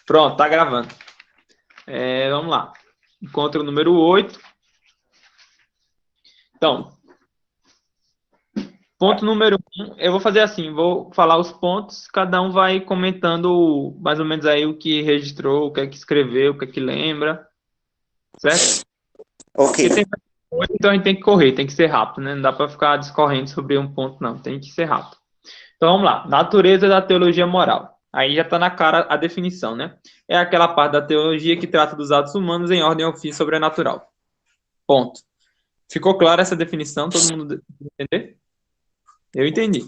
Pronto, tá gravando. Vamos lá. Encontro número 8. Então, ponto número 1, eu vou fazer assim, vou falar os pontos, cada um vai comentando mais ou menos aí o que registrou, o que é que escreveu, o que é que lembra, certo? Ok. Porque tem muito, então a gente tem que correr, tem que ser rápido, né? Não dá para ficar discorrendo sobre um ponto, não, tem que ser rápido. Então vamos lá, natureza da teologia moral. Aí já está na cara a definição, né? É aquela parte da teologia que trata dos atos humanos em ordem ao fim sobrenatural. Ponto. Ficou clara essa definição? Todo mundo entender? Eu entendi.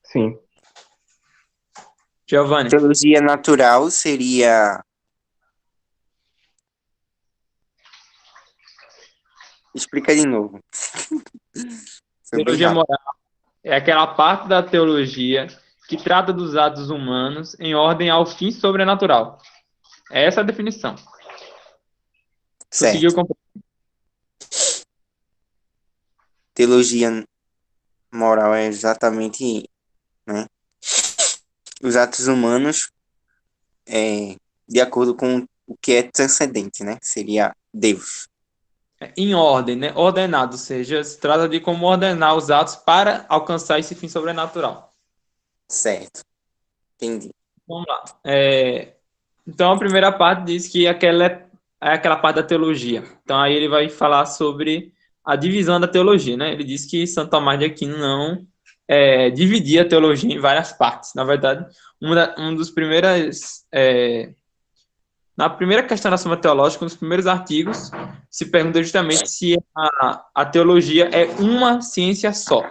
Sim. Giovanni. Teologia natural seria... Explica de novo. Foi bem Teologia rápido. moral é aquela parte da teologia que trata dos atos humanos em ordem ao fim sobrenatural. É essa a definição. Conseguiu Certo. compreender? Teologia moral é exatamente, né, os atos humanos de acordo com o que é transcendente, né? Seria Deus. Em ordem, né? Ordenado, ou seja, se trata de como ordenar os atos para alcançar esse fim sobrenatural. Certo. Entendi. Vamos lá. Então, a primeira parte diz que aquela parte da teologia. Então, aí ele vai falar sobre a divisão da teologia, né? Ele diz que Santo Tomás de Aquino não dividia a teologia em várias partes. Na verdade, um dos primeiros... na primeira questão da Suma Teológica, um dos primeiros artigos, se pergunta justamente se a teologia é uma ciência só.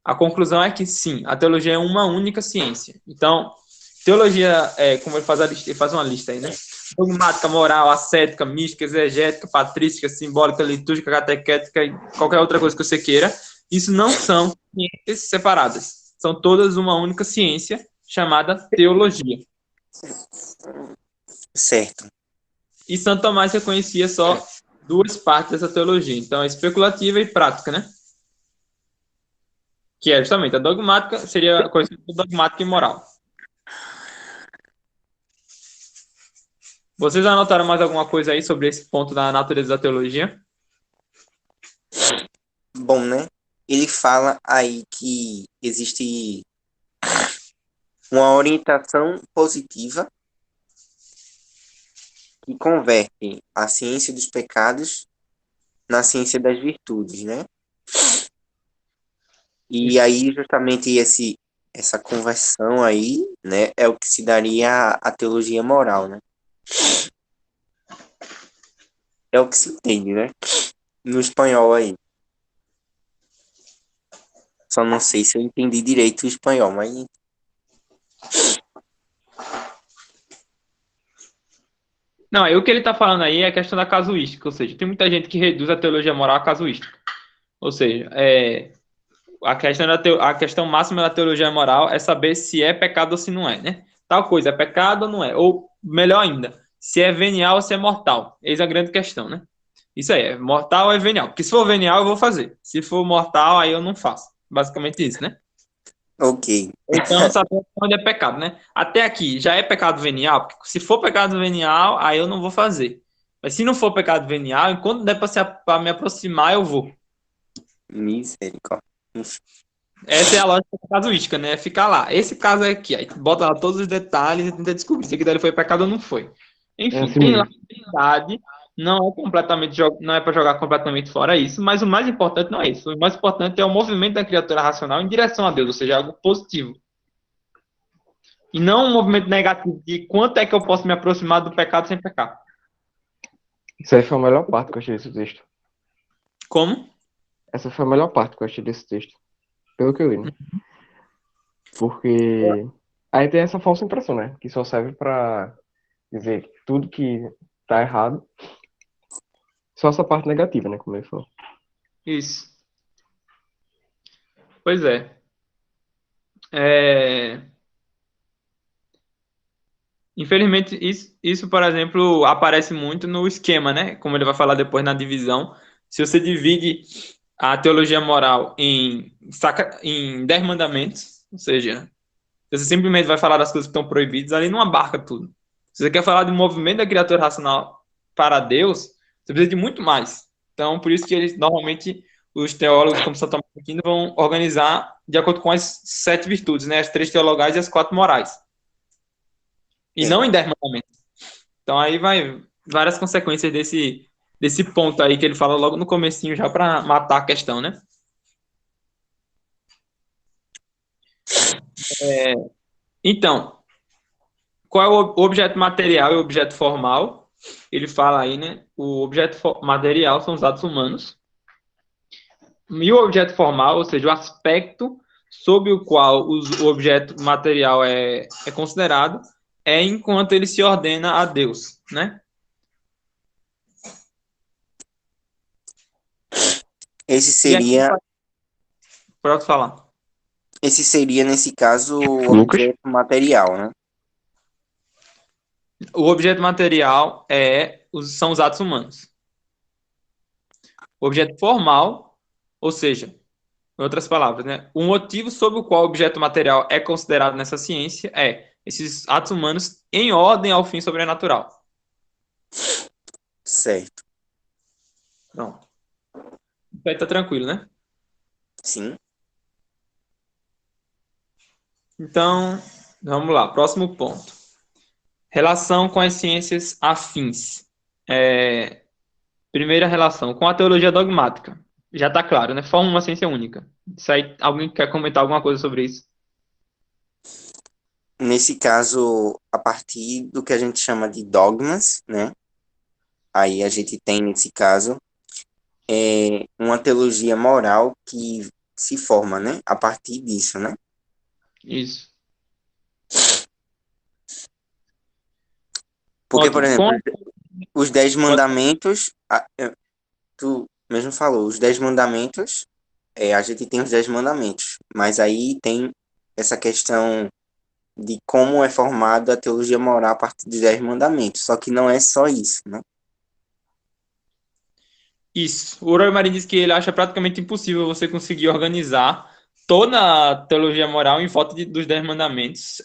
A conclusão é que sim, a teologia é uma única ciência. Então, teologia, como ele faz a lista, ele faz uma lista aí, né? Dogmática, moral, ascética, mística, exegética, patrística, simbólica, litúrgica, catequética e qualquer outra coisa que você queira. Isso não são ciências separadas. São todas uma única ciência chamada teologia. Certo. E Santo Tomás reconhecia só duas partes dessa teologia. Então, a especulativa e prática, né? Que é justamente a dogmática, seria conhecida como dogmática e moral. Vocês anotaram mais alguma coisa aí sobre esse ponto da natureza da teologia? Bom, né? Ele fala aí que existe uma orientação positiva que converte a ciência dos pecados na ciência das virtudes, né? E aí, justamente essa conversão aí, né, é o que se daria a teologia moral, né? É o que se entende, né? No espanhol aí. Só não sei se eu entendi direito o espanhol, mas... Não, aí o que ele está falando aí é a questão da casuística, ou seja, tem muita gente que reduz a teologia moral à casuística. Ou seja, a questão máxima da teologia moral é saber se é pecado ou se não é, né? Tal coisa, é pecado ou não é? Ou, melhor ainda, se é venial ou se é mortal. Eis a grande questão, né? Isso aí, é mortal ou é venial? Porque se for venial, eu vou fazer. Se for mortal, aí eu não faço. Basicamente isso, né? Ok. Então, saber onde é pecado, né? Até aqui, já é pecado venial? Porque se for pecado venial, aí eu não vou fazer. Mas se não for pecado venial, enquanto der para me aproximar, eu vou. Misericórdia. Essa é a lógica casuística, né? Ficar lá. Esse caso aqui, aí tu bota lá todos os detalhes e tenta descobrir se aquilo ali foi pecado ou não foi. É Enfim, assim tem lá mesmo. a verdade, não é para jogar completamente fora isso, mas o mais importante não é isso. O mais importante é o movimento da criatura racional em direção a Deus, ou seja, algo positivo. E não um movimento negativo de quanto é que eu posso me aproximar do pecado sem pecar. Isso aí foi a melhor parte que eu achei desse texto. Como? Essa foi a melhor parte que eu achei desse texto. Pelo que eu li, né? Porque aí tem essa falsa impressão, né? Que só serve pra dizer que tudo que tá errado. Só essa parte negativa, né? Como ele falou. Isso. Pois é. É... Infelizmente, isso, por exemplo, aparece muito no esquema, né? Como ele vai falar depois na divisão. Se você divide a teologia moral em 10 mandamentos, ou seja, você simplesmente vai falar das coisas que estão proibidas, ali não abarca tudo. Se você quer falar de um movimento da criatura racional para Deus, você precisa de muito mais. Então, por isso que eles, normalmente, os teólogos, como Santo Tomás de Aquino, vão organizar de acordo com as 7 virtudes, né? As 3 teologais e as 4 morais. E É. não em 10 mandamentos. Então, aí vai várias consequências desse ponto aí que ele fala logo no comecinho, já para matar a questão, né? Então, qual é o objeto material e o objeto formal? Ele fala aí, né? O objeto material são os atos humanos. E o objeto formal, ou seja, o aspecto sob o qual o objeto material é considerado, é enquanto ele se ordena a Deus, né? Esse E aí, seria, pode falar. esse seria, nesse caso, o Lucas? objeto material, né? O objeto material são os atos humanos. O objeto formal, ou seja, em outras palavras, né? O motivo sob o qual o objeto material é considerado nessa ciência é esses atos humanos em ordem ao fim sobrenatural. Certo. Pronto. Isso aí tá tranquilo, né? Sim. Então, vamos lá. Próximo ponto. Relação com as ciências afins. Primeira relação com a teologia dogmática. Já está claro, né? Forma uma ciência única. Isso aí, alguém quer comentar alguma coisa sobre isso? Nesse caso, a partir do que a gente chama de dogmas, né? Aí a gente tem, nesse caso, uma teologia moral que se forma, né? A partir disso, né? Isso. Porque, por Ótimo. exemplo, os 10 mandamentos, tu mesmo falou, os 10 mandamentos, a gente tem os 10 mandamentos, mas aí tem essa questão de como é formada a teologia moral a partir dos 10 mandamentos, só que não é só isso, né? Isso. O Roy Marin diz que ele acha praticamente impossível você conseguir organizar toda a teologia moral em volta dos 10 mandamentos.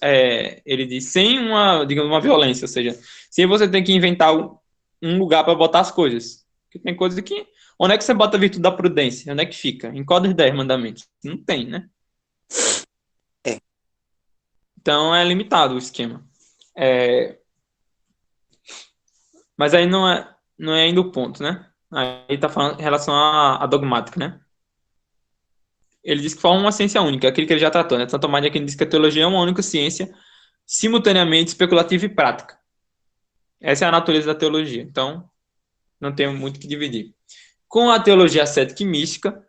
Ele diz, sem uma, digamos, uma violência, ou seja, sem você ter que inventar um lugar para botar as coisas. Porque tem coisa que... Onde é que você bota a virtude da prudência? Onde é que fica? Em qual dos 10 mandamentos? Não tem, né? É. Então é limitado o esquema. Mas aí não é ainda o ponto, né? Aí tá falando em relação à dogmática, né? Ele diz que forma uma ciência única, aquilo que ele já tratou, né? Santo Tomás de Aquino diz que a teologia é uma única ciência, simultaneamente especulativa e prática. Essa é a natureza da teologia. Então, não tem muito o que dividir. Com a teologia ascética e mística,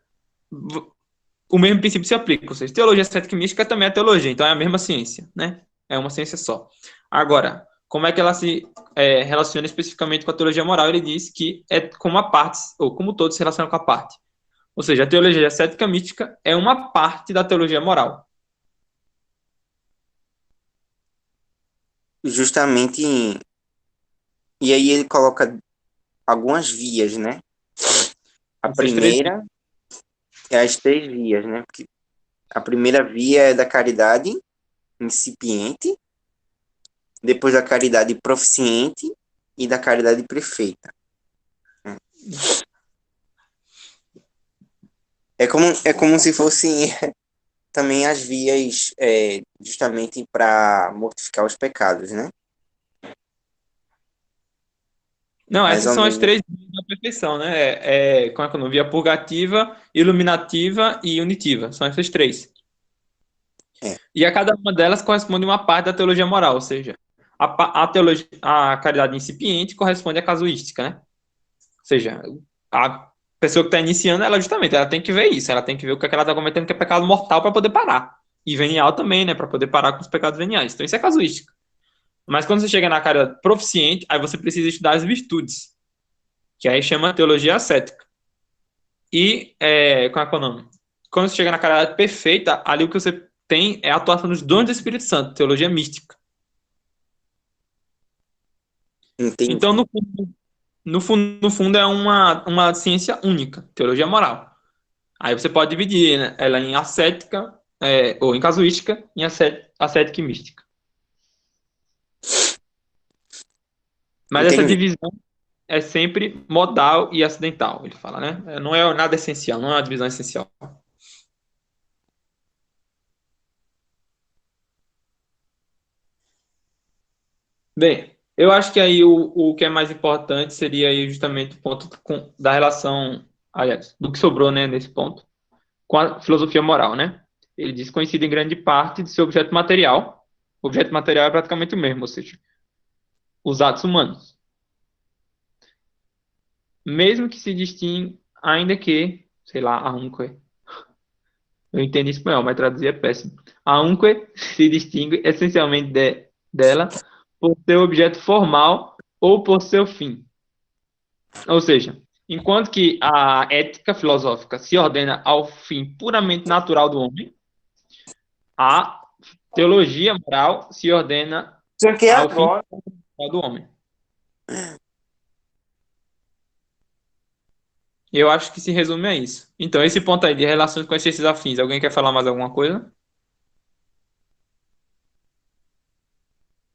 o mesmo princípio se aplica. Ou seja, teologia ascética e mística também é teologia, então é a mesma ciência, né? É uma ciência só. Agora, como é que ela se relaciona especificamente com a teologia moral? Ele diz que é como a parte, ou como todos se relacionam com a parte. Ou seja, a teologia ascética mística é uma parte da teologia moral. Justamente, e aí ele coloca algumas vias, né? A Essas três. primeira é as 3 vias, né? Porque a primeira via é da caridade incipiente, depois da caridade proficiente e da caridade perfeita. É como se fossem também as vias justamente para mortificar os pecados, né? Não, Mais essas ou são as menos. três vias da perfeição, né? Como é que é o nome? Via purgativa, iluminativa e unitiva. São essas três. É, E a cada uma delas corresponde uma parte da teologia moral, ou seja, a caridade incipiente corresponde à casuística, né? Ou seja, a pessoa que está iniciando, ela tem que ver isso, ela tem que ver o que ela está cometendo, que é pecado mortal para poder parar. E venial também, né? Para poder parar com os pecados veniais. Então isso é casuística. Mas quando você chega na caridade proficiente, aí você precisa estudar as virtudes, que aí chama teologia ascética. E, qual é o nome? Quando você chega na caridade perfeita, ali o que você tem é a atuação dos dons do Espírito Santo, teologia mística. Então, entendi. no fundo é uma ciência única, teologia moral. Aí você pode dividir, né, ela em ascética, ou em casuística, em ascética e mística. Mas essa Entendi. divisão é sempre modal e acidental, ele fala, né? Não é nada essencial, não é uma divisão essencial. Bem, eu acho que aí o que é mais importante seria aí justamente o ponto da relação, aliás, do que sobrou, né, nesse ponto, com a filosofia moral, né? Ele diz que coincide em grande parte de seu objeto material. O objeto material é praticamente o mesmo, ou seja, os atos humanos. Mesmo que se distingue, ainda que, sei lá, arunque. Eu entendo espanhol, mas traduzir é péssimo. Aunque se distingue essencialmente dela por seu objeto formal ou por seu fim. Ou seja, enquanto que a ética filosófica se ordena ao fim puramente natural do homem, a teologia moral se ordena Tranquei ao fim agora. natural do homem. Eu acho que se resume a isso. Então, esse ponto aí de relações com as ciências afins, alguém quer falar mais alguma coisa?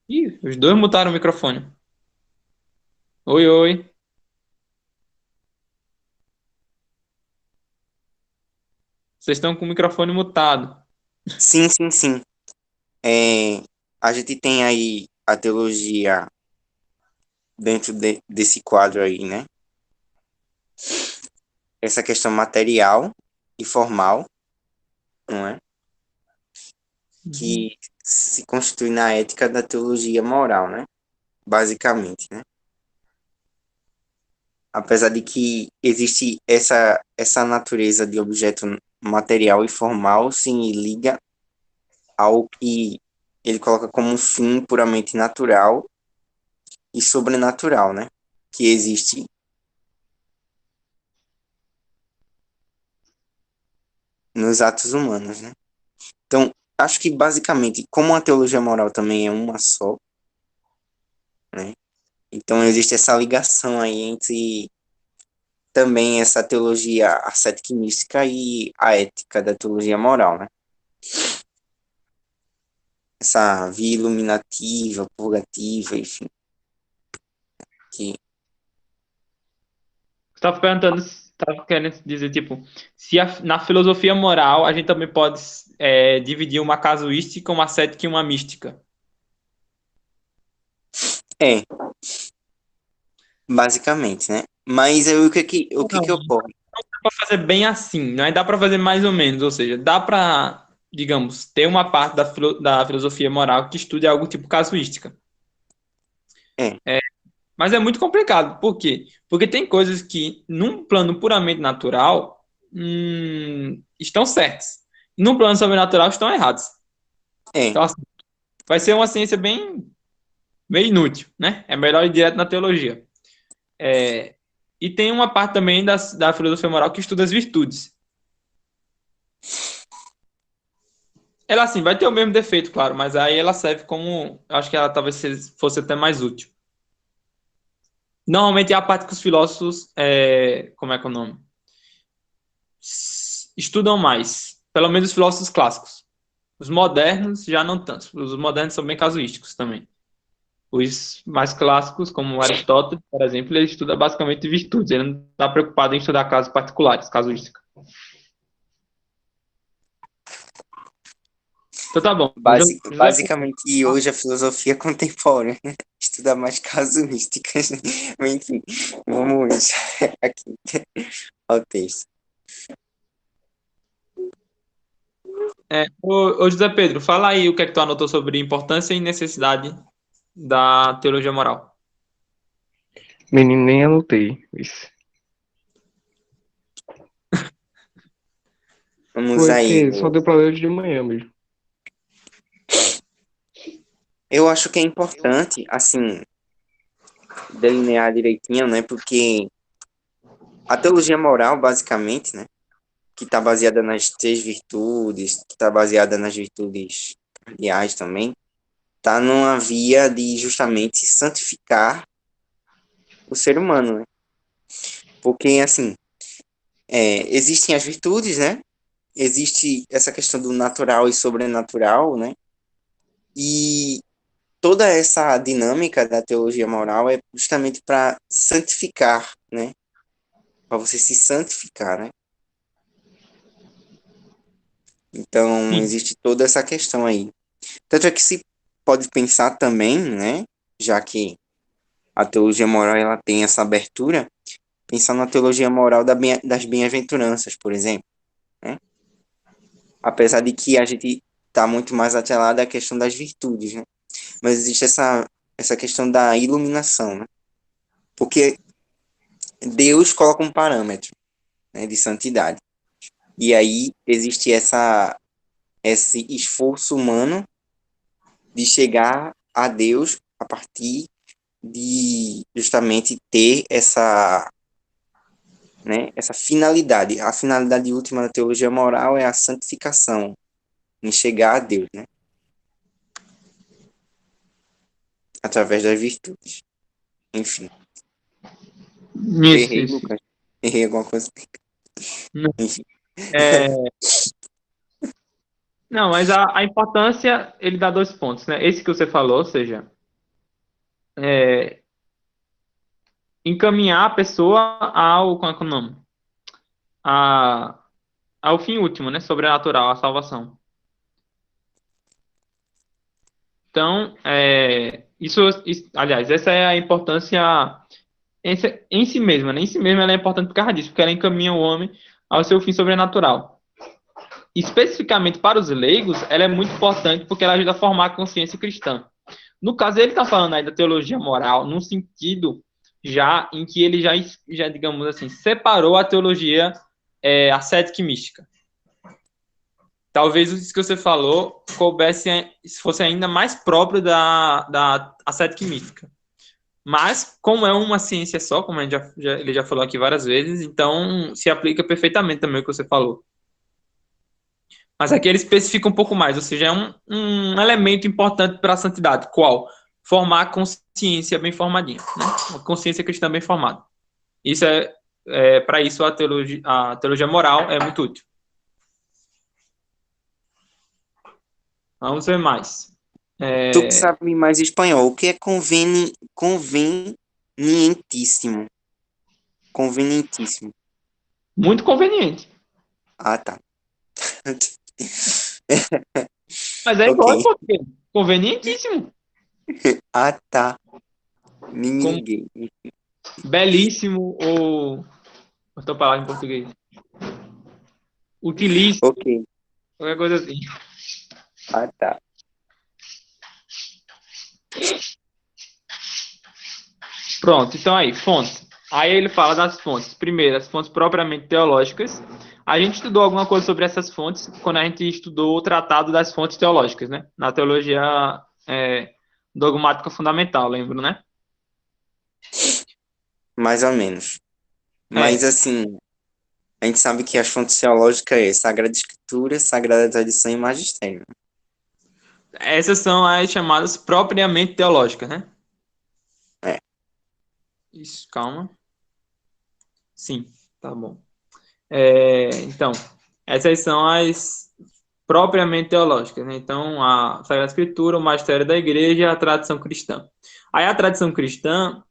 Ih, os dois mutaram o microfone. Oi, oi. Vocês estão com o microfone mutado. Sim, sim, sim. É, a gente tem aí a teologia dentro desse quadro aí, né? Essa questão material e formal, não é? Uhum. Que se constitui na ética da teologia moral, né? Basicamente, né? Apesar de que existe essa natureza de objeto material e formal se liga ao que ele coloca como um fim puramente natural e sobrenatural, né? Que existe nos atos humanos, né? Então, acho que basicamente, como a teologia moral também é uma só, né? Então existe essa ligação aí entre também essa teologia ascética e mística e a ética da teologia moral, né? Essa via iluminativa, purgativa, enfim, que Estava perguntando, estava querendo dizer, tipo, se na filosofia moral a gente também pode dividir uma casuística, uma cética e uma mística. é, basicamente, né? Mas aí o que que Não. ocorre? Dá para fazer bem assim, né? Dá para fazer mais ou menos, ou seja, dá para, digamos, ter uma parte da filosofia moral que estude algo tipo casuística. É, Mas é muito complicado. Por quê? Porque tem coisas que, num plano puramente natural, estão certas. Num plano sobrenatural, estão erradas. é, Então, assim, vai ser uma ciência bem, bem inútil, né? É melhor ir direto na teologia. E tem uma parte também da filosofia moral que estuda as virtudes. Ela, assim, vai ter o mesmo defeito, claro, mas aí ela serve como. Eu acho que ela talvez fosse até mais útil. Normalmente é a parte que os filósofos. Como é que é o nome? Estudam mais. Pelo menos os filósofos clássicos. Os modernos já não tanto. Os modernos são bem casuísticos também. Os mais clássicos, como Aristóteles, por exemplo, ele estuda basicamente virtudes. Ele não está preocupado em estudar casos particulares, casuística. Então tá bom. José, basicamente hoje a filosofia contemporânea estuda mais casuísticas, né? Enfim, vamos aqui ao texto. ô José Pedro, fala aí o que é que tu anotou sobre importância e necessidade da teologia moral. Menino, nem anotei isso. Vamos Foi aí. porque só deu pra ler hoje de manhã mesmo. Eu acho que é importante, assim, delinear direitinho, né? Porque a teologia moral, basicamente, né? Que está baseada nas três virtudes, que está baseada nas virtudes cardeais também, está numa via de justamente santificar o ser humano, né? Porque, assim, existem as virtudes, né? Existe essa questão do natural e sobrenatural, né? E toda essa dinâmica da teologia moral é justamente para santificar, né? Para você se santificar, né? Então, Sim. existe toda essa questão aí. Tanto é que se pode pensar também, né? Já que a teologia moral ela tem essa abertura, pensar na teologia moral das bem-aventuranças, por exemplo, né? Apesar de que a gente está muito mais atrelado à questão das virtudes, né? Mas existe essa questão da iluminação, né? Porque Deus coloca um parâmetro, né, de santidade. E aí existe esse esforço humano de chegar a Deus a partir de justamente ter essa finalidade. A finalidade última da teologia moral é a santificação, em chegar a Deus, né? Através das virtudes. Enfim. Eu Isso, errei, isso. Lucas. Errei alguma coisa. Não, Enfim. é, não, mas a importância, ele dá 2 pontos, né? Esse que você falou, ou seja, é, encaminhar a pessoa ao, como é que é o nome? A, ao fim último, né? Sobrenatural, a salvação. Então, aliás, essa é a importância em si mesma, né? Em si mesma ela é importante por causa disso, porque ela encaminha o homem ao seu fim sobrenatural. Especificamente para os leigos, ela é muito importante porque ela ajuda a formar a consciência cristã. No caso, ele está falando aí da teologia moral, num sentido já em que ele já digamos assim, separou a teologia ascética e mística. Talvez isso que você falou coubesse, se fosse ainda mais próprio da ascética e mística. Mas, como é uma ciência só, como a gente ele já falou aqui várias vezes, então se aplica perfeitamente também o que você falou. Mas aqui ele especifica um pouco mais, ou seja, é um elemento importante para a santidade. Qual? Formar a consciência bem formadinha, né? Uma consciência cristã bem formada. Isso para isso a teologia moral é muito útil. Vamos ver mais. Tu que É, sabe mais espanhol, o que é convenientíssimo? Convenientíssimo. muito conveniente. Ah, tá. Mas é Ok. igual em português. Convenientíssimo. Ah, tá. Nem me Como liguei. belíssimo ou outra palavra em português. Utilíssimo, Ok. qualquer coisa assim. Ah, tá. Pronto, então aí, fontes. Aí ele fala das fontes. Primeiro, as fontes propriamente teológicas. A gente estudou alguma coisa sobre essas fontes quando a gente estudou o Tratado das Fontes Teológicas, né? Na teologia dogmática fundamental, lembro, né? Mais ou menos. Mas É, assim, a gente sabe que as fontes teológicas é Sagrada Escritura, Sagrada Tradição e Magistério. essas são as chamadas propriamente teológicas, né? É. Isso, calma. Sim, tá bom. Então, essas são as propriamente teológicas, né? Então, a Sagrada Escritura, o magistério da igreja e a tradição cristã. Aí a tradição cristã,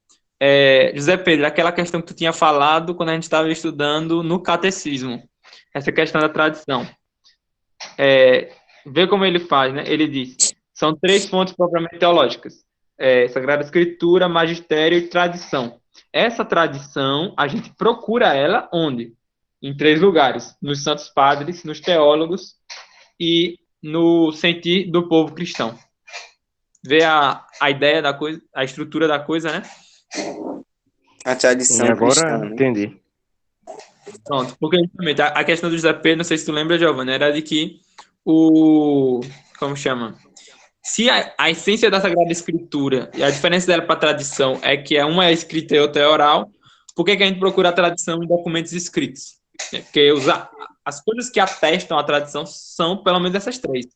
José Pedro, aquela questão que tu tinha falado quando a gente estava estudando no catecismo, essa questão da tradição. Vê como ele faz, né? Ele diz, são 3 fontes propriamente teológicas. Sagrada Escritura, magistério e tradição. Essa tradição, a gente procura ela onde? Em 3 lugares: nos santos padres, nos teólogos e no sentir do povo cristão. Vê a ideia da coisa, a estrutura da coisa, né? A Sim, tradição cristã, agora né? entendi. Pronto, porque justamente a questão do José Pedro, não sei se tu lembra, Giovanna, era de que o. Como chama? Se a essência da Sagrada Escritura e a diferença dela para a tradição é que uma é escrita e outra é oral, por que a gente procura a tradição em documentos escritos? Porque as coisas que atestam a tradição são pelo menos essas 3.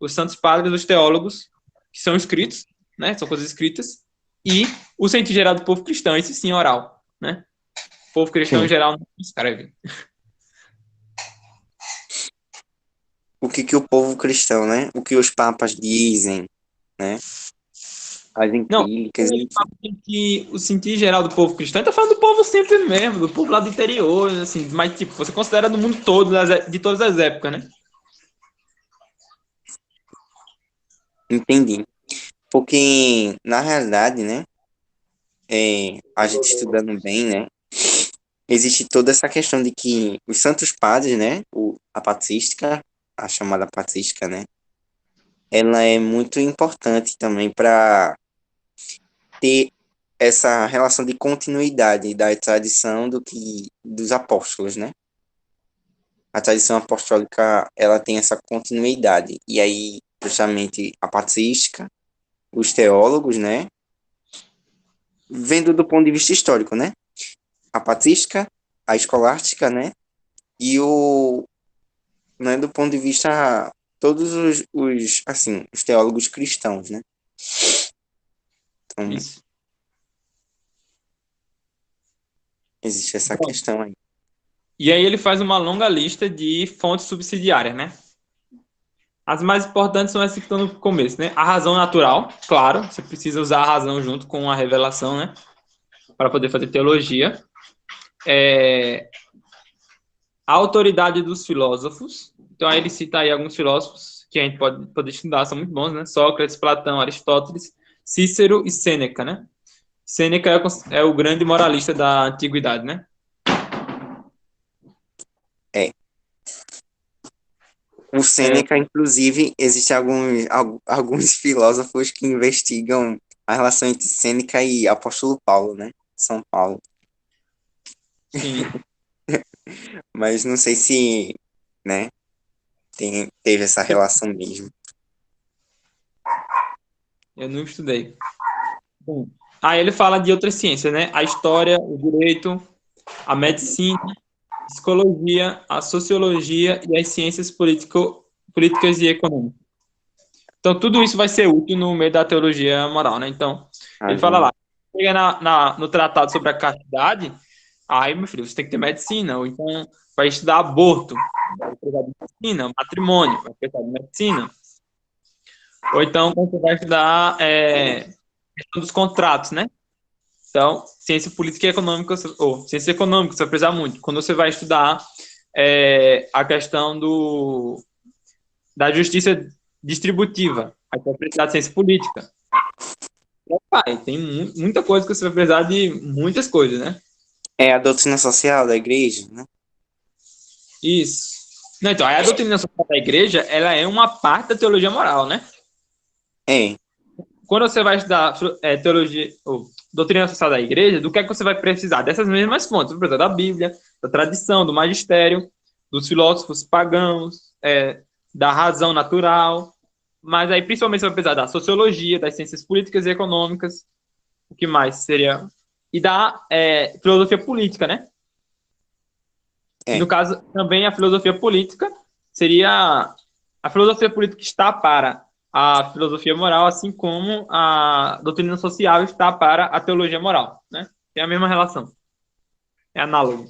Os santos padres, os teólogos, que são escritos, né? São coisas escritas, e o sentido geral do povo cristão, esse sim oral, né? O povo cristão em Sim. geral não escreve. O que o povo cristão, né? O que os papas dizem, né? as Não, encíclicas, ele enfim. fala que o sentir geral do povo cristão, ele tá falando do povo sempre mesmo, do povo lá do interior, assim, mas tipo, você considera no mundo todo, de todas as épocas, né? Entendi. Porque, na realidade, né, a gente estudando bem, né, existe toda essa questão de que os santos padres, né, a patrística, a chamada patrística, né, ela é muito importante também para ter essa relação de continuidade da tradição dos apóstolos, né? A tradição apostólica, ela tem essa continuidade. E aí, justamente, a patrística, os teólogos, né? Vendo do ponto de vista histórico, né? A patrística, a escolástica, né? E né, do ponto de vista todos assim, os teólogos cristãos, né? Então, Isso. existe essa questão aí. E aí ele faz uma longa lista de fontes subsidiárias, né? As mais importantes são essas que estão no começo, né? A razão natural, claro, você precisa usar a razão junto com a revelação, né? Para poder fazer teologia. A autoridade dos filósofos. Então aí ele cita aí alguns filósofos que a gente pode estudar, são muito bons, né? Sócrates, Platão, Aristóteles, Cícero e Sêneca, né? Sêneca é o grande moralista da antiguidade, né? É. O Sêneca, inclusive, existem alguns filósofos que investigam a relação entre Sêneca e Apóstolo Paulo, né? São Paulo. Sim, Mas não sei se, né, teve essa relação mesmo. eu não estudei. Bom, aí ele fala de outras ciências, né? A história, o direito, a medicina, a psicologia, a sociologia e as ciências políticas e econômicas. Então, tudo isso vai ser útil no meio da teologia moral, né? Então, ele fala Razão. lá, chega no tratado sobre a castidade, aí, meu filho, você tem que ter medicina, ou então vai estudar aborto, vai precisar de medicina, matrimônio, vai precisar de medicina, ou então quando você vai estudar questão dos contratos, né? Então, ciência política e econômica, ou ciência econômica, você vai precisar muito. Quando você vai estudar a questão da justiça distributiva, aí você vai precisar de ciência política. Pai, tem muita coisa que você vai precisar de muitas coisas, né? É a doutrina social da igreja, né? Isso. Não, então, a doutrina social da igreja, ela é uma parte da teologia moral, né? É, Quando você vai estudar teologia, ou doutrina social da igreja, do que é que você vai precisar? Dessas mesmas fontes. Você vai precisar da Bíblia, da tradição, do magistério, dos filósofos pagãos, da razão natural, mas aí principalmente você vai precisar da sociologia, das ciências políticas e econômicas, o que mais seria? E da filosofia política, né? E é, no caso, também a filosofia política seria. A filosofia política está para a filosofia moral, assim como a doutrina social está para a teologia moral, né? Tem a mesma relação. É análogo.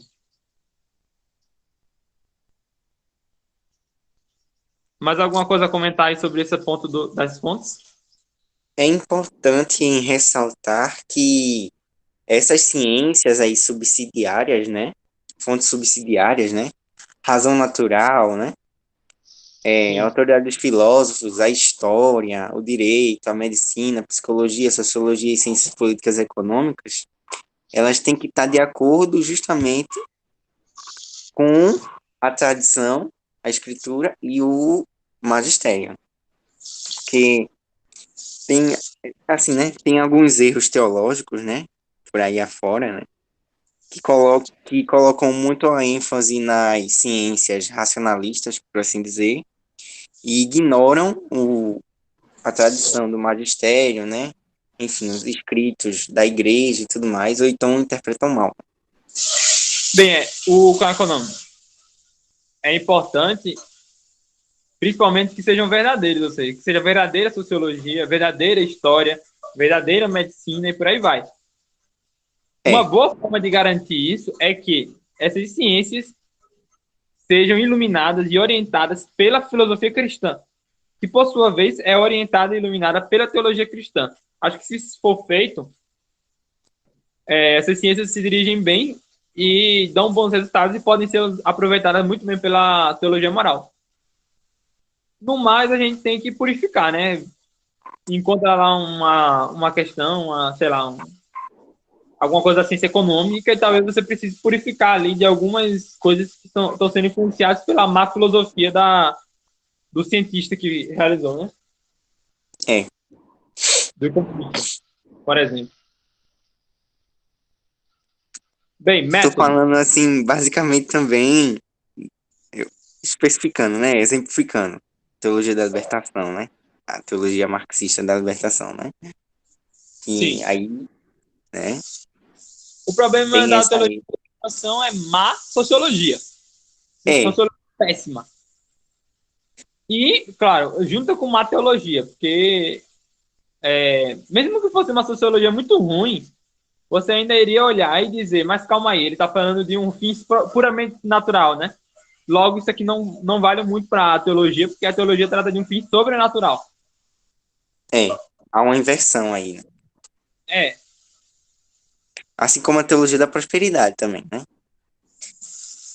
Mais alguma coisa a comentar aí sobre esse ponto das fontes? é importante ressaltar que essas ciências aí subsidiárias, né? Fontes subsidiárias, né? Razão natural, né? A Sim. autoridade dos filósofos, a história, o direito, a medicina, a psicologia, a sociologia e ciências políticas e econômicas, elas têm que estar de acordo justamente com a tradição, a escritura e o magistério. Porque tem, assim, né, tem alguns erros teológicos, né, por aí afora, né, que colocam muito a ênfase nas ciências racionalistas, por assim dizer, e ignoram a tradição do magistério, né, enfim, os escritos da igreja e tudo mais, ou então interpretam mal. Bem, qual é o nome? É importante, principalmente que sejam verdadeiros, ou seja, que seja verdadeira sociologia, verdadeira história, verdadeira medicina e por aí vai. Uma É, boa forma de garantir isso é que essas ciências sejam iluminadas e orientadas pela filosofia cristã. que por sua vez é orientada e iluminada pela teologia cristã. Acho que se isso for feito, essas ciências se dirigem bem e dão bons resultados e podem ser aproveitadas muito bem pela teologia moral. No mais, a gente tem que purificar, né? Encontra lá uma questão, sei lá, alguma coisa da ciência econômica e talvez você precise purificar ali de algumas coisas que estão sendo influenciadas pela má filosofia do cientista que realizou, né? É. Do economista, por exemplo. Bem, Estou método. falando assim, basicamente também, especificando, né? Exemplificando. Teologia da libertação, né? A teologia marxista da libertação, né? Sim. E aí, né? O problema Tem da essa teologia aí. da libertação é má sociologia. É, Sociologia péssima. E, claro, junta com má teologia, porque mesmo que fosse uma sociologia muito ruim, você ainda iria olhar e dizer, mas calma aí, ele está falando de um fim puramente natural, né? Logo, isso aqui não vale muito para a teologia, porque a teologia trata de um fim sobrenatural. há uma inversão aí, né? É, Assim como a teologia da prosperidade também, né?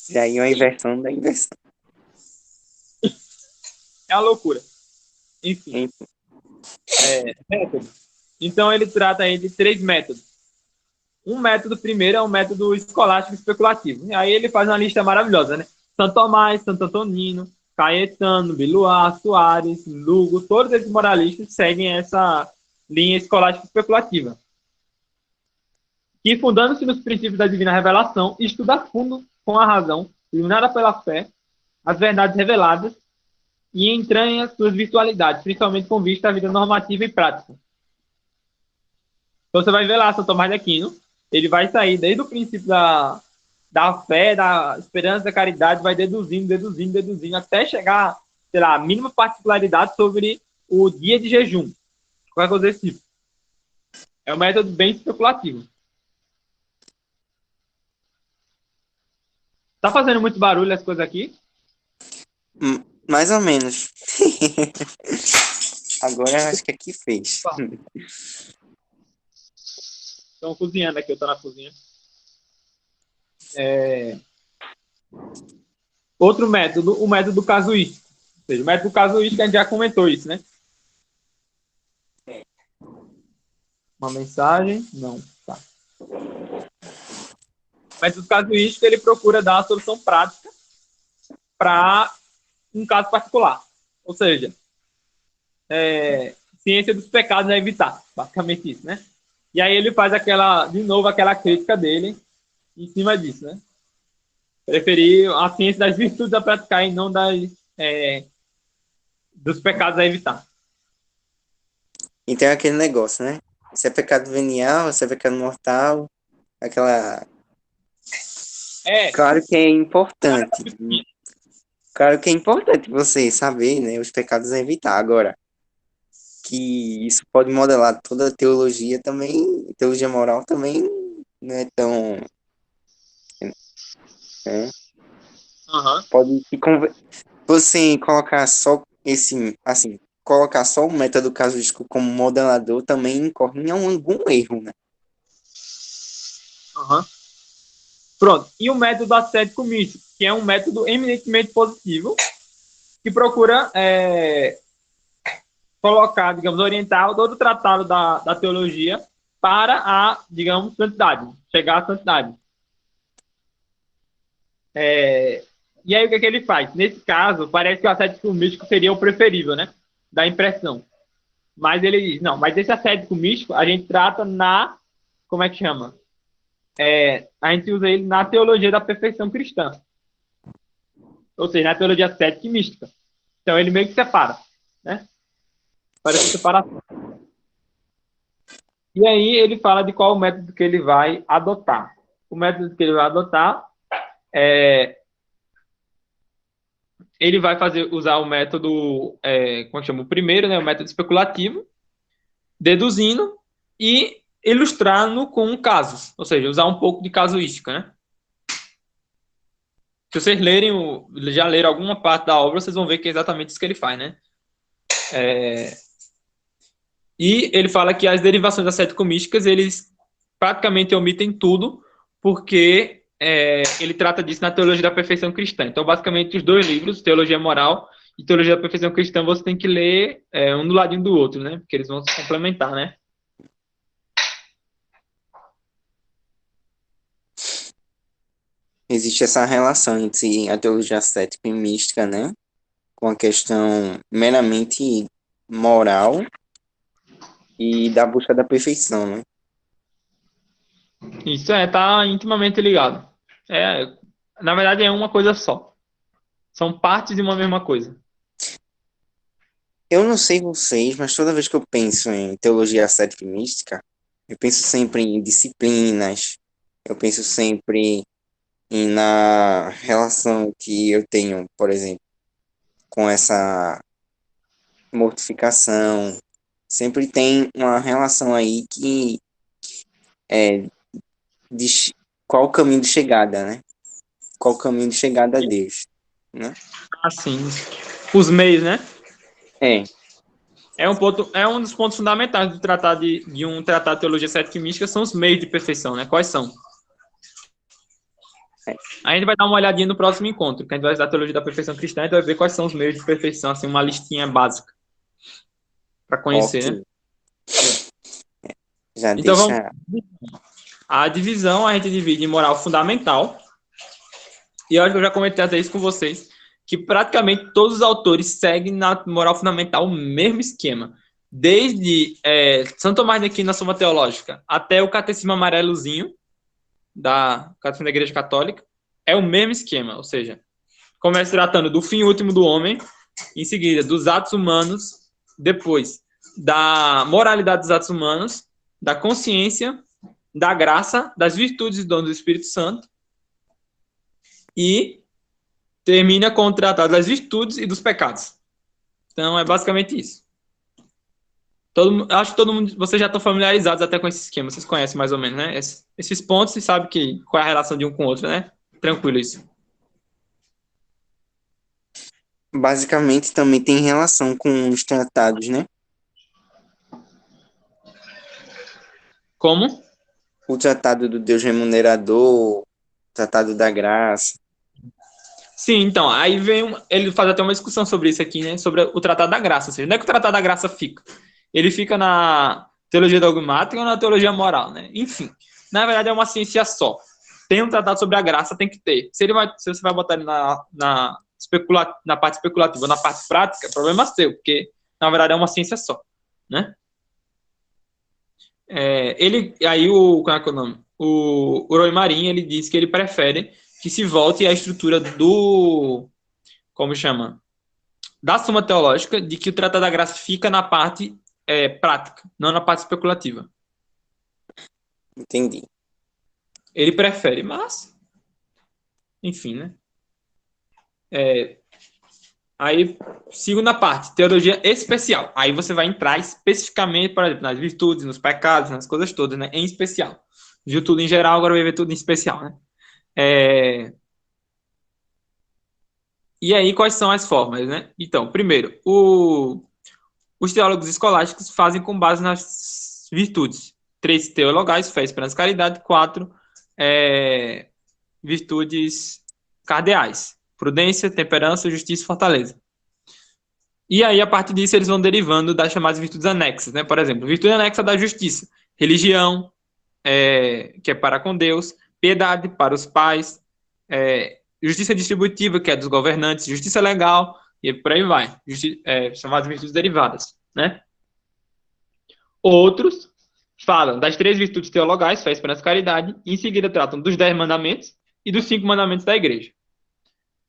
E aí uma inversão da inversão. é uma loucura. Enfim, Enfim, método. Então, ele trata aí de 3 métodos. Um método primeiro é um método escolástico especulativo. E aí ele faz uma lista maravilhosa, né? Santo Tomás, Santo Antonino, Caetano, Biluá, Soares, Lugo, todos esses moralistas seguem essa linha escolástica especulativa, que, fundando-se nos princípios da divina revelação, estuda a fundo, com a razão, iluminada pela fé, as verdades reveladas e entranha suas virtualidades, principalmente com vista à vida normativa e prática. Então você vai ver lá São Tomás de Aquino, ele vai sair desde o princípio da fé, da esperança, da caridade, vai deduzindo, até chegar, sei lá, a mínima particularidade sobre o dia de jejum. Qualquer coisa desse tipo. É um método bem especulativo. Tá fazendo muito barulho as coisas aqui? mais ou menos. Agora eu acho que aqui fez. Estão cozinhando aqui, eu tô na cozinha. Outro método, o método casuístico. Ou seja, o método casuístico, a gente já comentou isso, né? Uma mensagem? Não. Tá. O método casuístico, ele procura dar uma solução prática para um caso particular. Ou seja, ciência dos pecados a evitar. Basicamente isso, né? E aí ele faz de novo, aquela crítica dele em cima disso, né? Preferir a ciência das virtudes a praticar e não dos pecados a evitar. Então é aquele negócio, né? Se é pecado venial, se é pecado mortal, aquela. É, Claro que é importante. Claro que é importante você saber, né, os pecados a evitar. Agora, que isso pode modelar toda a teologia também, teologia moral também não é tão, né? uhum. Pode se você colocar só esse, assim, colocar só o método casuístico como modelador também incorre em algum erro, né? Uhum. Pronto. E o método ascético místico, que é um método eminentemente positivo, que procura colocar, digamos, orientar todo o tratado da teologia para a, digamos, santidade, chegar à santidade. E aí o que ele faz? Nesse caso, parece que o ascético místico seria o preferível, né? Da impressão. Mas ele diz, não, mas esse ascético místico a gente trata como é que chama? A gente usa ele na teologia da perfeição cristã. Ou seja, na teologia ascética e mística. Então ele meio que separa, né? Parece separação. E aí ele fala de qual o método que ele vai adotar. O método que ele vai adotar ele vai usar o método, como é que chama? O primeiro, né? O método especulativo, deduzindo e ilustrando com casos. Ou seja, usar um pouco de casuística, né? Se vocês já leram alguma parte da obra, vocês vão ver que é exatamente isso que ele faz, né? E ele fala que as derivações ascético-místicas, eles praticamente omitem tudo, porque ele trata disso na Teologia da Perfeição Cristã. Então, basicamente, os dois livros, Teologia Moral e Teologia da Perfeição Cristã, você tem que ler um do ladinho do outro, né? Porque eles vão se complementar, né? Existe essa relação entre a teologia ascética e mística, né? Com a questão meramente moral e da busca da perfeição, né? Isso tá intimamente ligado. Na verdade, é uma coisa só. São partes de uma mesma coisa. Eu não sei vocês, mas toda vez que eu penso em teologia ascética e mística, eu penso sempre em disciplinas, eu penso sempre na relação que eu tenho, por exemplo, com essa mortificação. Sempre tem uma relação aí que é de qual o caminho de chegada, né? Qual o caminho de chegada a Deus, né? Assim, os meios, né? É, É um dos pontos fundamentais do tratado de um tratado de teologia cética e mística, são os meios de perfeição, né? Quais são? é. A gente vai dar uma olhadinha no próximo encontro, que a gente vai estudar a teologia da perfeição cristã, e vai ver quais são os meios de perfeição, assim, uma listinha básica para conhecer, né? Ok. Já Então vamos. deixa. A divisão a gente divide em moral fundamental, e eu acho que eu já comentei até isso com vocês, que praticamente todos os autores seguem na moral fundamental o mesmo esquema. Desde Santo Tomás de Aquino na Suma Teológica até o Catecismo Amarelozinho, da Catecismo da Igreja Católica, é o mesmo esquema, ou seja, começa tratando do fim último do homem, em seguida dos atos humanos, depois da moralidade dos atos humanos, da consciência, da graça, das virtudes e dons do Espírito Santo, e termina com o tratado das virtudes e dos pecados. Então, é basicamente isso. Acho que todo mundo, vocês já estão familiarizados até com esse esquema, vocês conhecem mais ou menos, né? Esses pontos, vocês sabem qual é a relação de um com o outro, né? Tranquilo isso. Basicamente também tem relação com os tratados, né? Como? O tratado do Deus remunerador, o tratado da graça. Sim, então, aí ele faz até uma discussão sobre isso aqui, né? Sobre o Tratado da Graça. Ou seja, onde é que o Tratado da Graça fica? Ele fica na teologia dogmática ou na teologia moral, né? Enfim, na verdade é uma ciência só. Tem um tratado sobre a graça, tem que ter. Se você vai botar ele na parte especulativa ou na parte prática, problema seu, porque na verdade é uma ciência só, né? Qual é que é o nome? O Roy Marinho, ele diz que ele prefere que se volte à estrutura como chama? Da Suma Teológica, de que o Tratado da Graça fica na parte prática, não na parte especulativa. Entendi. Ele prefere, mas, enfim, né? Aí, segunda parte, teologia especial. Aí você vai entrar especificamente, por exemplo, nas virtudes, nos pecados, nas coisas todas, né? Em especial. Viu tudo em geral, agora vai ver tudo em especial, né? E aí, quais são as formas, né? Então, primeiro, os teólogos escolásticos fazem com base nas virtudes. 3 teologais, fé, esperança, caridade. 4 virtudes cardeais. Prudência, temperança, justiça e fortaleza. E aí, a partir disso, eles vão derivando das chamadas virtudes anexas, né? Por exemplo, virtude anexa da justiça. Religião, que é para com Deus. Piedade, para os pais. Justiça distributiva, que é dos governantes. Justiça legal, e por aí vai. Chamadas virtudes derivadas, né? Outros falam das 3 virtudes teologais, fé, esperança e caridade. E em seguida tratam dos 10 mandamentos e dos 5 mandamentos da igreja.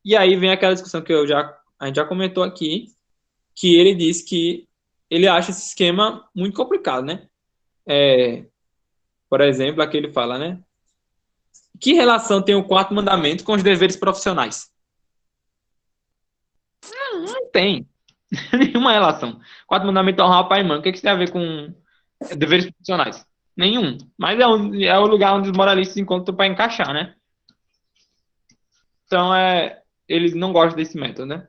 E aí vem aquela discussão que a gente já comentou aqui, que ele diz que ele acha esse esquema muito complicado, né? Por exemplo, aqui ele fala, né? Que relação tem o 4º mandamento com os deveres profissionais? Não tem nenhuma relação. 4º mandamento é honrar pai e mãe. O que isso tem a ver com deveres profissionais? Nenhum. Mas é o lugar onde os moralistas se encontram para encaixar, né? Então, eles não gostam desse método, né?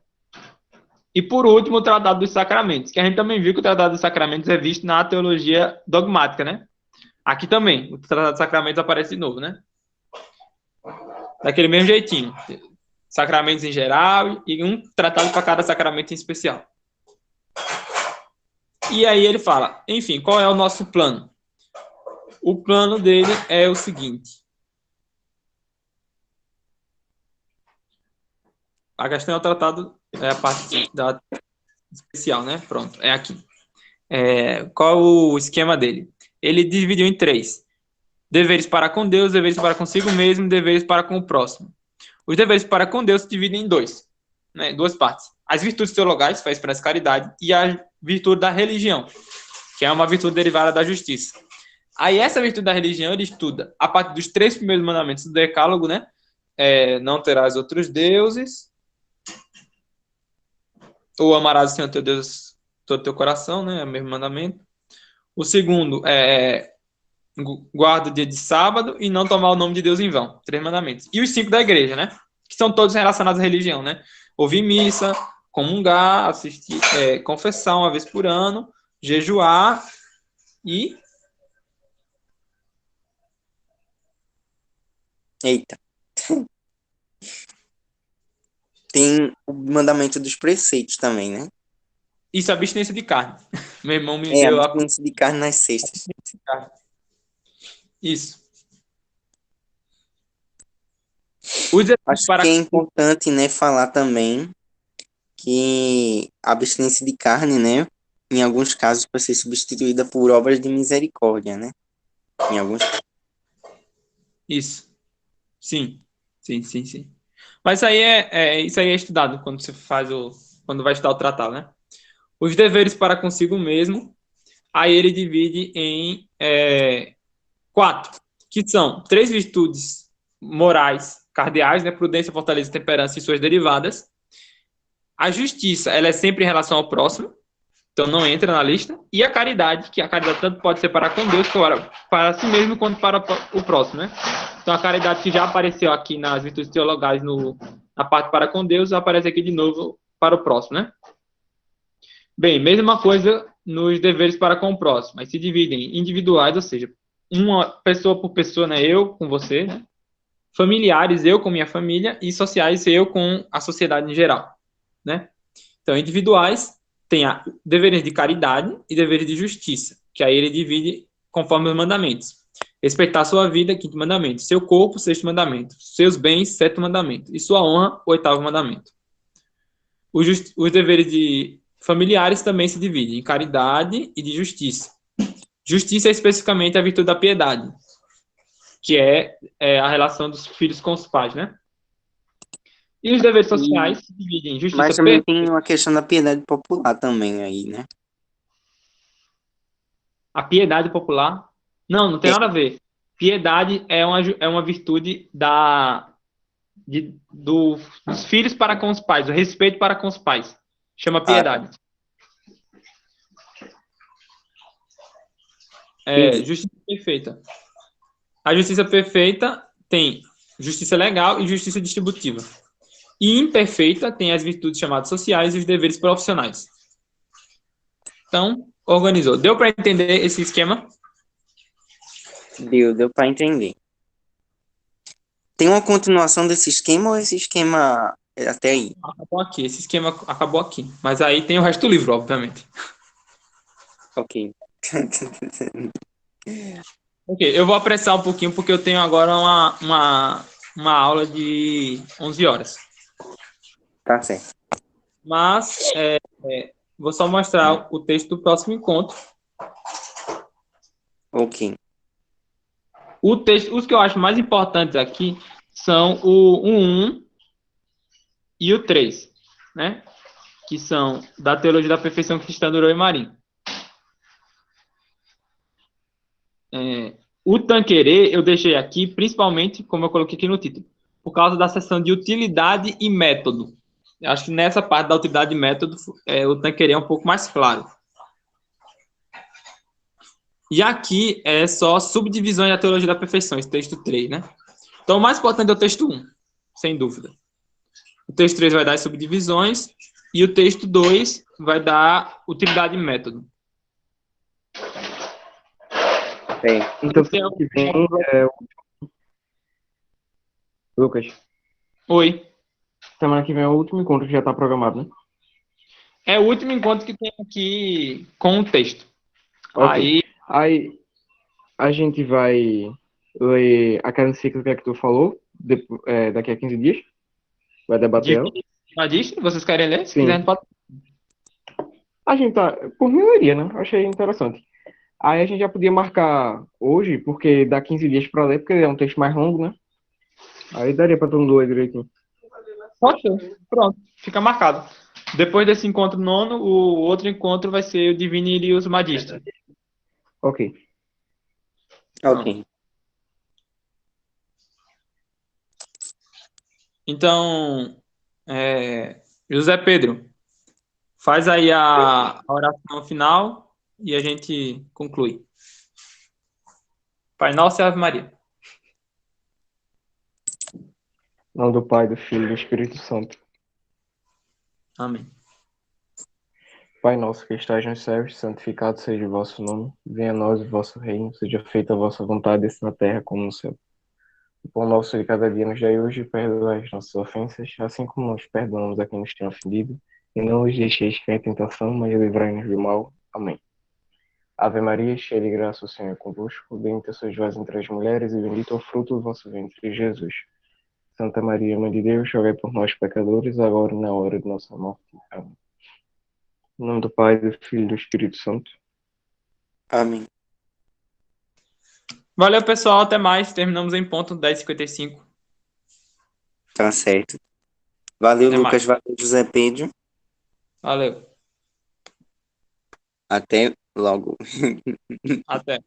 E, por último, o Tratado dos Sacramentos, que a gente também viu que o Tratado dos Sacramentos é visto na teologia dogmática, né? Aqui também, o Tratado dos Sacramentos aparece de novo, né? Daquele mesmo jeitinho. Sacramentos em geral e um tratado para cada sacramento em especial. E aí ele fala, enfim, qual é o nosso plano? O plano dele é o seguinte. A questão é o tratado, é a parte da especial, né? Pronto, é aqui. Qual o esquema dele? Ele dividiu em 3. Deveres para com Deus, deveres para consigo mesmo, deveres para com o próximo. Os deveres para com Deus se dividem em 2, né? 2 partes. As virtudes teologais, faz expressa caridade, e a virtude da religião, que é uma virtude derivada da justiça. Aí essa virtude da religião ele estuda a partir dos 3 primeiros mandamentos do Decálogo, né? Não terás outros deuses, ou amarás o Senhor teu Deus todo teu coração, né? É o mesmo mandamento. O segundo guarda o dia de sábado e não tomar o nome de Deus em vão. 3 mandamentos. E os 5 da igreja, né? Que são todos relacionados à religião, né? Ouvir missa, comungar, assistir, confessar uma vez por ano, jejuar e... Eita. Tem o mandamento dos preceitos também, né? Isso, abstinência de carne. Meu irmão me deu a... abstinência de carne nas sextas. Isso. Acho que é importante, né, falar também que a abstinência de carne, né, em alguns casos pode ser substituída por obras de misericórdia, né? Em alguns casos. Isso. Sim. Mas isso aí é estudado quando você quando vai estudar o tratado, né? Os deveres para consigo mesmo, aí ele divide em 4, que são 3 virtudes morais cardeais, né? Prudência, fortaleza, temperança e suas derivadas. A justiça, ela é sempre em relação ao próximo, então não entra na lista. E a caridade, que a caridade tanto pode ser para com Deus, para si mesmo, quanto para o próximo, né? Então a caridade que já apareceu aqui nas virtudes teologais na parte para com Deus, aparece aqui de novo para o próximo, né? Bem, mesma coisa nos deveres para com o próximo. Aí se dividem em individuais, ou seja, uma pessoa por pessoa, né? Eu com você, né? Familiares, eu com minha família, e sociais, eu com a sociedade em geral, né? Então, individuais tem deveres de caridade e deveres de justiça, que aí ele divide conforme os mandamentos. Respeitar sua vida, 5º mandamento. Seu corpo, 6º mandamento. Seus bens, 7º mandamento. E sua honra, 8º mandamento. Os deveres de familiares também se dividem em caridade e de justiça. Justiça é especificamente a virtude da piedade, que é a relação dos filhos com os pais, né? E os deveres sociais se dividem em justiça... Mas também tem uma questão da piedade popular também aí, né? A piedade popular? Não tem nada a ver. Piedade é uma virtude dos filhos para com os pais, o respeito para com os pais. Chama piedade. Justiça perfeita. A justiça perfeita tem justiça legal e justiça distributiva. E imperfeita tem as virtudes chamadas sociais e os deveres profissionais. Então, organizou. Deu para entender esse esquema? Deu para entender. Tem uma continuação desse esquema ou esse esquema é até aí? Acabou aqui. Esse esquema acabou aqui. Mas aí tem o resto do livro, obviamente. Ok. Ok, eu vou apressar um pouquinho porque eu tenho agora uma aula de 11 horas. Tá certo. Mas vou só mostrar o texto do próximo encontro. Ok. Os que eu acho mais importantes aqui são o 1 e o 3, né? Que são da Teologia da Perfeição Cristã do Roy Marinho. O Tanquerê eu deixei aqui, principalmente, como eu coloquei aqui no título, por causa da seção de utilidade e método. Eu acho que nessa parte da utilidade e método, o Tanquerê é um pouco mais claro. E aqui é só subdivisões da Teologia da Perfeição, esse texto 3, né? Então, o mais importante é o texto 1, sem dúvida. O texto 3 vai dar as subdivisões, E o texto 2 vai dar utilidade e método. Bem, Então, Esse é semana o- que vem, Lucas, Oi. semana que vem é o último encontro que já está programado, né? É o último encontro que tem aqui com o texto. Ok. Aí, Aí a gente vai ler aquela encíclica que tu falou daqui a 15 dias. Vai debater ela. de Magistro, vocês querem ler? Se quiserem, Sim. pode. A gente tá. Por mim, eu leria, né? Eu achei interessante. Aí a gente já podia marcar hoje, porque dá 15 dias para ler, porque é um texto mais longo, né? Aí daria para todo mundo ler direitinho. Pode ser. Pronto, fica marcado. Depois desse encontro nono, o outro encontro vai ser o Divine e os Magistros. Ok. ok. Então, José Pedro, faz aí a oração final e a gente conclui. Pai Nosso e Ave Maria. Em nome do Pai, do Filho e do Espírito Santo. Amém. Pai nosso que estais nos céus, santificado seja o vosso nome. Venha a nós o vosso reino, seja feita a vossa vontade, assim na terra como no céu. O pão nosso de cada dia nos dai hoje, e perdoai as nossas ofensas, assim como nós perdoamos a quem nos tem ofendido. E não os deixeis cair em tentação, mas livrai-nos do mal. Amém. Ave Maria, cheia de graça, o Senhor é convosco. Bendita sois vós entre as mulheres, e bendito é o fruto do vosso ventre, Jesus. Santa Maria, Mãe de Deus, rogai por nós, pecadores, agora e na hora de nossa morte. Amém. Em nome do Pai, do Filho e do Espírito Santo. Amém. Valeu, pessoal. Até mais. Terminamos em ponto 10h55. Tá certo. Valeu, Até mais. Lucas. Valeu, José Pedro. Valeu. Até logo. Até.